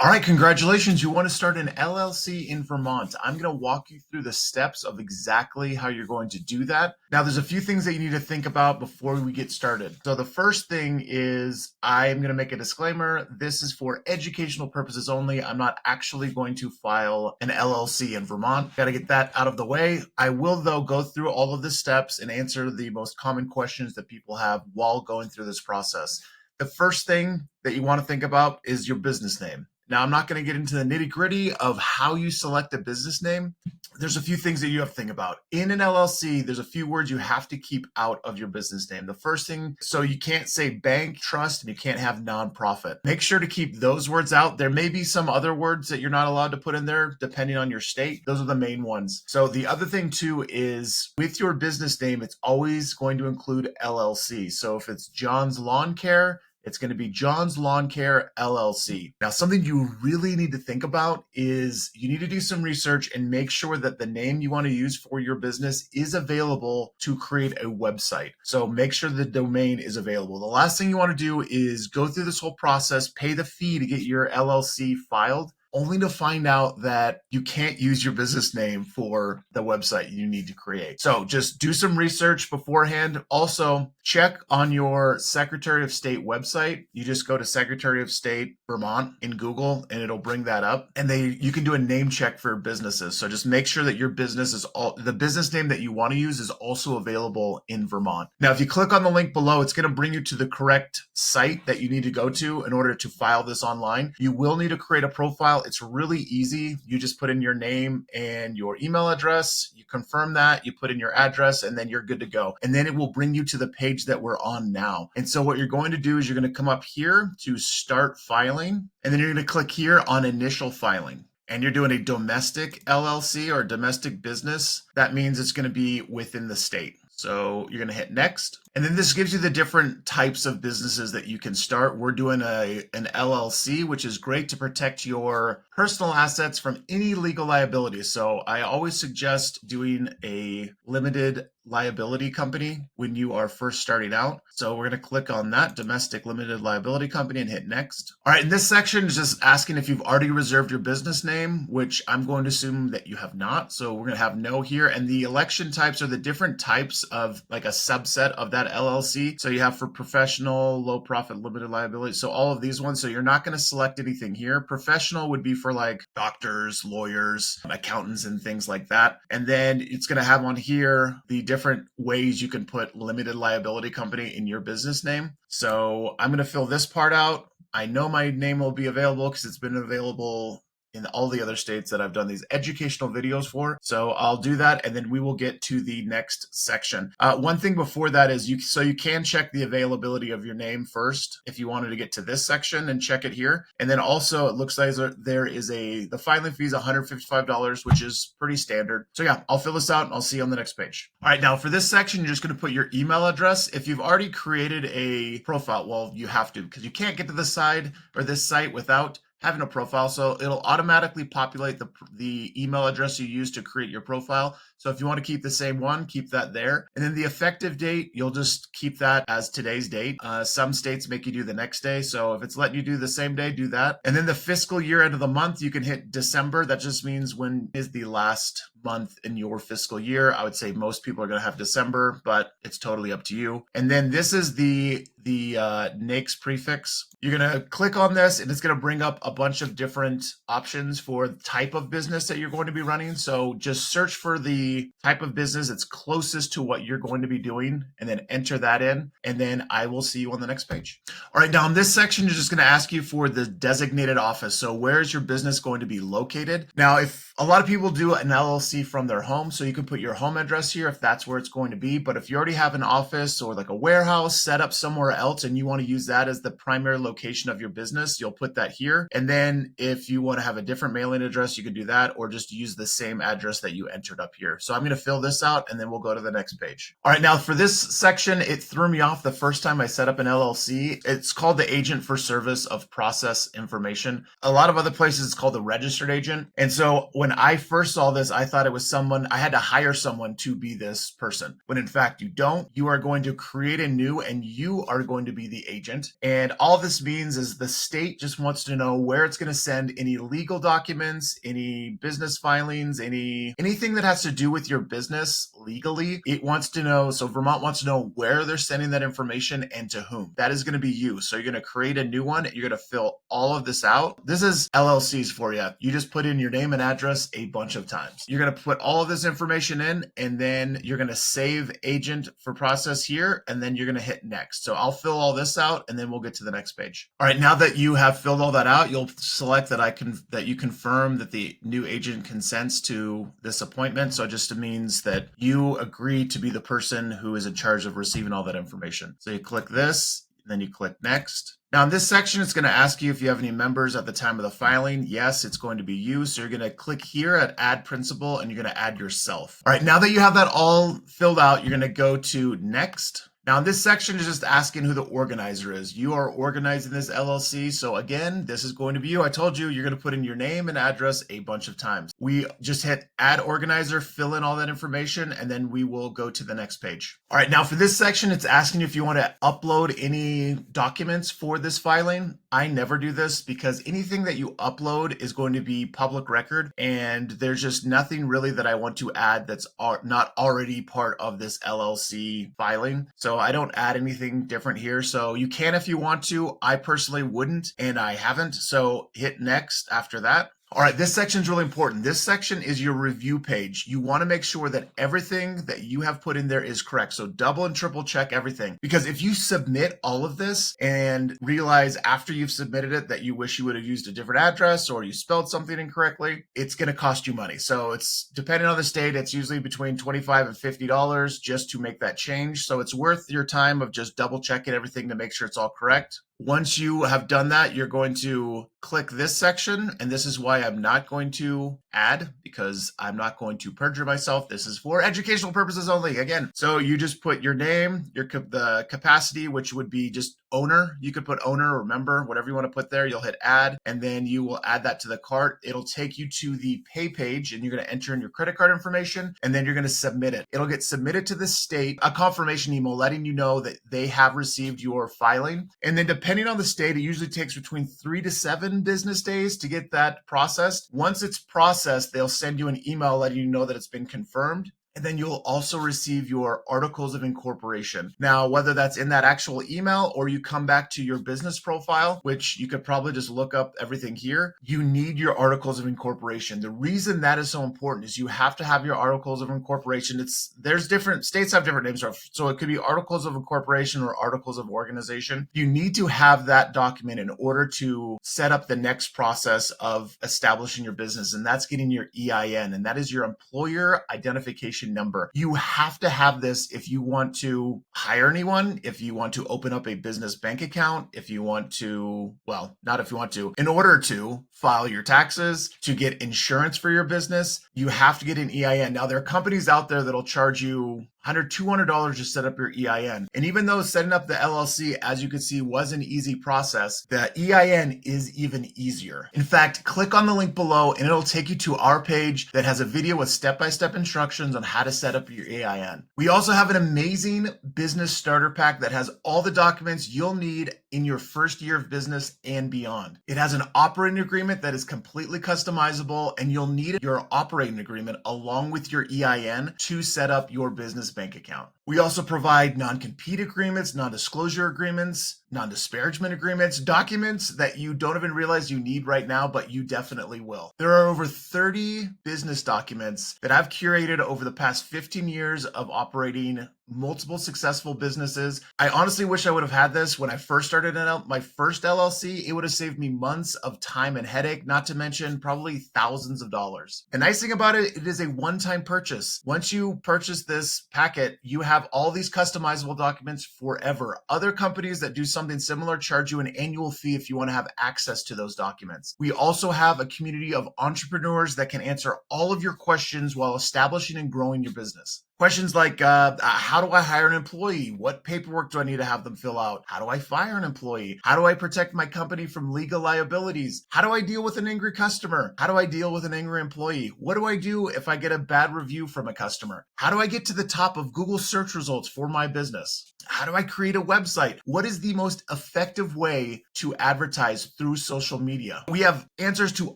All right, congratulations. You want to start an LLC in Vermont. I'm going to walk you through the steps of exactly how you're going to do that. Now, there's a few things that you need to think about before we get started. So the first thing is I'm going to make a disclaimer. This is for educational purposes only. I'm not actually going to file an LLC in Vermont. Got to get that out of the way. I will, though, go through all of the steps and answer the most common questions that people have while going through this process. The first thing that you want to think about is your business name. Now, I'm not going to get into the nitty gritty of how you select a business name. There's a few things that you have to think about. In an LLC, there's a few words you have to keep out of your business name. The first thing, so you can't say bank, trust, and you can't have nonprofit. Make sure to keep those words out. There may be some other words that you're not allowed to put in there depending on your state. Those are the main ones. So the other thing too is with your business name, it's always going to include LLC. So if it's John's Lawn Care, it's going to be John's Lawn Care LLC. Now, something you really need to think about is you need to do some research and make sure that the name you want to use for your business is available to create a website. So make sure the domain is available. The last thing you want to do is go through this whole process, pay the fee to get your LLC filed, only to find out that you can't use your business name for the website you need to create. So just do some research beforehand. Also, check on your Secretary of State website. You just go to Secretary of State Vermont in Google and it'll bring that up. And you can do a name check for businesses. So just make sure that your business is the business name that you want to use is also available in Vermont. Now, if you click on the link below, it's going to bring you to the correct site that you need to go to in order to file this online. You will need to create a profile. It's really easy. You just put in your name and your email address, you confirm that, you put in your address, and then you're good to go. And then it will bring you to the page that we're on now. And so what you're going to do is you're going to come up here to start filing, and then you're going to click here on initial filing. And you're doing a domestic LLC or domestic business. That means it's going to be within the state. So you're going to hit next. And then this gives you the different types of businesses that you can start. We're doing an LLC, which is great to protect your personal assets from any legal liability. So I always suggest doing a limited liability company when you are first starting out. So we're going to click on that domestic limited liability company and hit next. All right, in this section is just asking if you've already reserved your business name, which I'm going to assume that you have not. So we're going to have no here. And the election types are the different types of like a subset of that LLC. So you have for professional, low profit, limited liability. So all of these ones. So you're not going to select anything here. Professional would be for like doctors, lawyers, accountants, and things like that. And then it's going to have on here the different ways you can put limited liability company in your business name. So I'm going to fill this part out. I know my name will be available because it's been available in all the other states that I've done these educational videos for. So I'll do that, and then we will get to the next section. One thing before that is you can check the availability of your name first if you wanted to get to this section and check it here. And then also it looks like there is the filing fee is $155, which is pretty standard. So yeah, I'll fill this out and I'll see you on the next page. All right, now for this section, you're just going to put your email address. If you've already created a profile, well, you have to, because you can't get to this side or this site without having a profile. So it'll automatically populate the email address you use to create your profile. So if you want to keep the same one, keep that there. And then the effective date, you'll just keep that as today's date. Some states make you do the next day. So if it's letting you do the same day, do that. And then the fiscal year end of the month, you can hit December. That just means when is the last month in your fiscal year. I would say most people are going to have December, but it's totally up to you. And then this is the NAICS prefix. You're going to click on this and it's going to bring up a bunch of different options for the type of business that you're going to be running. So just search for the type of business that's closest to what you're going to be doing and then enter that in. And then I will see you on the next page. All right, now in this section, you're just going to ask you for the designated office. So where is your business going to be located? Now, if a lot of people do an LLC from their home, so you can put your home address here if that's where it's going to be. But if you already have an office or like a warehouse set up somewhere else and you want to use that as the primary location of your business, you'll put that here. And then if you want to have a different mailing address, you can do that or just use the same address that you entered up here. So I'm going to fill this out and then we'll go to the next page. All right, now for this section, it threw me off the first time I set up an LLC. It's called the Agent for Service of Process Information. A lot of other places it's called the Registered Agent. And so when I first saw this, I thought thought it was someone, I had to hire someone to be this person. When in fact you don't. You are going to create a new and you are going to be the agent. And all this means is the state just wants to know where it's going to send any legal documents, any business filings, anything that has to do with your business legally. It wants to know, so Vermont wants to know where they're sending that information and to whom. That is going to be you. So you're going to create a new one. You're going to fill all of this out. This is LLCs for you. You just put in your name and address a bunch of times. You're going to put all of this information in, and then you're going to save agent for process here, and then you're going to hit next. So I'll fill all this out, and then we'll get to the next page. All right, now that you have filled all that out, you'll select that you confirm that the new agent consents to this appointment. So it just means that you agree to be the person who is in charge of receiving all that information. So you click this, and then you click next. Now in this section, it's going to ask you if you have any members at the time of the filing. Yes, it's going to be you. So you're going to click here at add principal and you're going to add yourself. All right, now that you have that all filled out, you're going to go to next. Now, this section is just asking who the organizer is. You are organizing this LLC. So again, this is going to be you. I told you, you're going to put in your name and address a bunch of times. We just hit add organizer, fill in all that information, and then we will go to the next page. All right, now for this section, it's asking you if you want to upload any documents for this filing. I never do this because anything that you upload is going to be public record, and there's just nothing really that I want to add that's not already part of this LLC filing. So I don't add anything different here. So you can if you want to. I personally wouldn't, and I haven't. So hit next after that. All right, this section is really important. This section is your review page. You want to make sure that everything that you have put in there is correct. So double and triple check everything. Because if you submit all of this and realize after you've submitted it that you wish you would have used a different address or you spelled something incorrectly, it's going to cost you money. So it's depending on the state, it's usually between $25 and $50 just to make that change. So it's worth your time of just double checking everything to make sure it's all correct. Once you have done that, you're going to click this section, and this is why I'm not going to add, because I'm not going to perjure myself. This is for educational purposes only. Again, so you just put your name, the capacity, which would be just owner. You could put owner or member, whatever you want to put there. You'll hit add, and then you will add that to the cart. It'll take you to the pay page, and you're going to enter in your credit card information, and then you're going to submit it. It'll get submitted to the state, a confirmation email letting you know that they have received your filing. And then depending on the state, it usually takes between 3 to 7 business days to get that processed. Once it's processed, they'll send you an email letting you know that it's been confirmed. And then you'll also receive your articles of incorporation. Now, whether that's in that actual email or you come back to your business profile, which you could probably just look up everything here, you need your articles of incorporation. The reason that is so important is you have to have your articles of incorporation. There's different states have different names. So it could be articles of incorporation or articles of organization. You need to have that document in order to set up the next process of establishing your business. And that's getting your EIN, and that is your employer identification number. You have to have this if you want to hire anyone, if you want to open up a business bank account, if you want to, well, not if you want to, in order to file your taxes, to get insurance for your business, you have to get an EIN. Now, there are companies out there that'll charge you $100, $200 to set up your EIN. And even though setting up the LLC, as you can see, was an easy process, the EIN is even easier. In fact, click on the link below and it'll take you to our page that has a video with step-by-step instructions on how to set up your EIN. We also have an amazing business starter pack that has all the documents you'll need in your first year of business and beyond. It has an operating agreement that is completely customizable, and you'll need your operating agreement along with your EIN to set up your business bank account. We also provide non-compete agreements, non-disclosure agreements, non-disparagement agreements, documents that you don't even realize you need right now, but you definitely will. There are over 30 business documents that I've curated over the past 15 years of operating multiple successful businesses. I honestly wish I would have had this when I first started my first LLC. It would have saved me months of time and headache, not to mention probably thousands of dollars. The nice thing about it, it is a one-time purchase. Once you purchase this packet, you have all these customizable documents forever. Other companies that do something similar charge you an annual fee if you want to have access to those documents. We also have a community of entrepreneurs that can answer all of your questions while establishing and growing your business. Questions like, how do I hire an employee? What paperwork do I need to have them fill out? How do I fire an employee? How do I protect my company from legal liabilities? How do I deal with an angry customer? How do I deal with an angry employee? What do I do if I get a bad review from a customer? How do I get to the top of Google search results for my business? How do I create a website? What is the most effective way to advertise through social media? We have answers to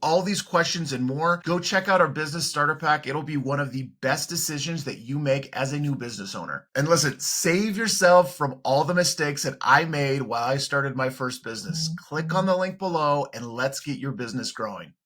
all these questions and more. Go check out our business starter pack. It'll be one of the best decisions that you make as a new business owner. And listen, save yourself from all the mistakes that I made while I started my first business. Click on the link below and let's get your business growing.